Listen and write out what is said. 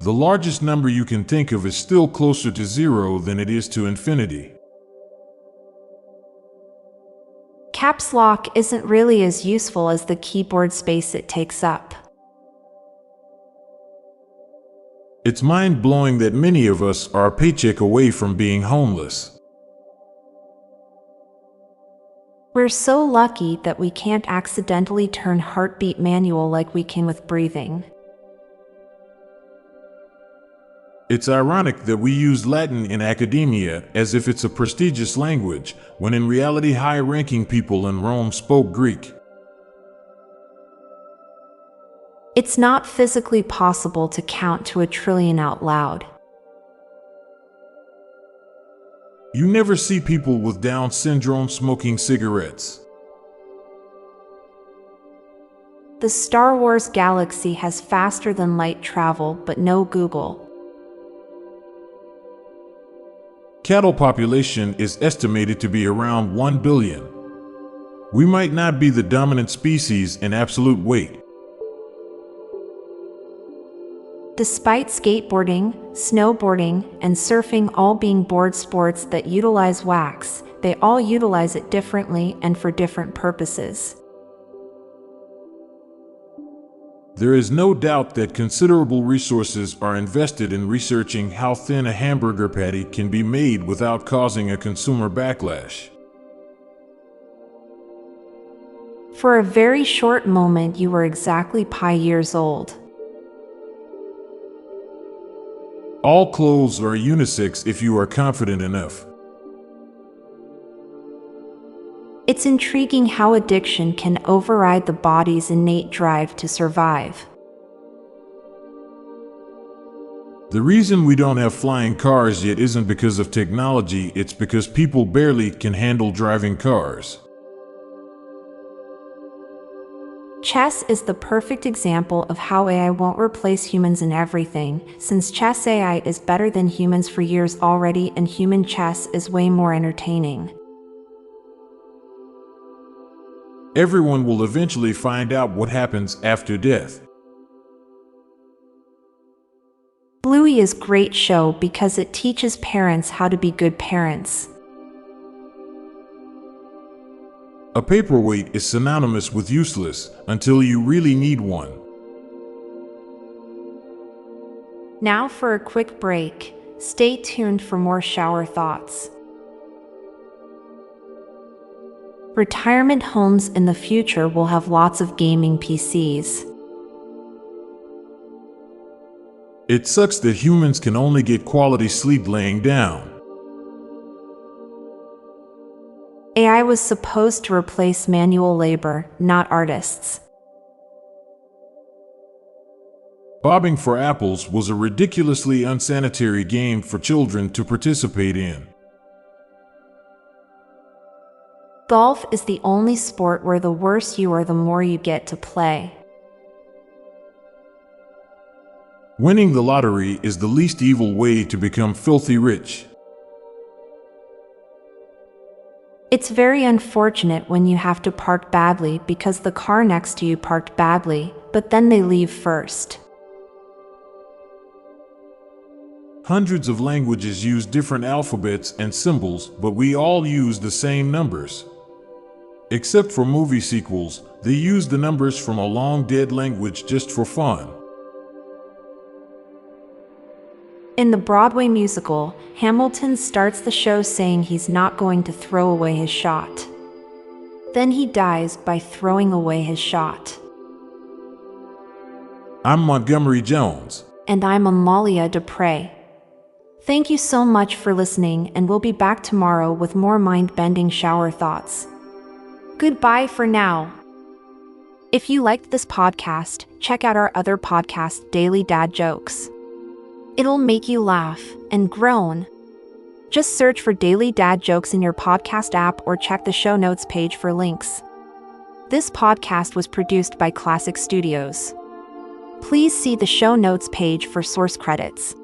The largest number you can think of is still closer to zero than it is to infinity. Caps lock isn't really as useful as the keyboard space it takes up. It's mind-blowing that many of us are a paycheck away from being homeless. We're so lucky that we can't accidentally turn heartbeat manual like we can with breathing. It's ironic that we use Latin in academia as if it's a prestigious language, when in reality high-ranking people in Rome spoke Greek. It's not physically possible to count to 1,000,000,000,000 out loud. You never see people with Down syndrome smoking cigarettes. The Star Wars galaxy has faster than light travel, but no Google. Cattle population is estimated to be around 1 billion. We might not be the dominant species in absolute weight. Despite skateboarding, snowboarding, and surfing all being board sports that utilize wax, they all utilize it differently and for different purposes. There is no doubt that considerable resources are invested in researching how thin a hamburger patty can be made without causing a consumer backlash. For a very short moment, you were exactly pi years old. All clothes are unisex if you are confident enough. It's intriguing how addiction can override the body's innate drive to survive. The reason we don't have flying cars yet isn't because of technology, it's because people barely can handle driving cars. Chess is the perfect example of how AI won't replace humans in everything, since chess AI is better than humans for years already, and human chess is way more entertaining. Everyone will eventually find out what happens after death. Bluey is a great show because it teaches parents how to be good parents. A paperweight is synonymous with useless until you really need one. Now for a quick break. Stay tuned for more shower thoughts. Retirement homes in the future will have lots of gaming PCs. It sucks that humans can only get quality sleep laying down. AI was supposed to replace manual labor, not artists. Bobbing for apples was a ridiculously unsanitary game for children to participate in. Golf is the only sport where the worse you are, the more you get to play. Winning the lottery is the least evil way to become filthy rich. It's very unfortunate when you have to park badly because the car next to you parked badly, but then they leave first. Hundreds of languages use different alphabets and symbols, but we all use the same numbers. Except for movie sequels, they use the numbers from a long-dead language just for fun. In the Broadway musical, Hamilton starts the show saying he's not going to throw away his shot. Then he dies by throwing away his shot. I'm Montgomery Jones. And I'm Amalia Dupre. Thank you so much for listening, and we'll be back tomorrow with more mind-bending shower thoughts. Goodbye for now. If you liked this podcast, check out our other podcast, Daily Dad Jokes. It'll make you laugh and groan. Just search for Daily Dad Jokes in your podcast app or check the show notes page for links. This podcast was produced by Klassic Studios. Please see the show notes page for source credits.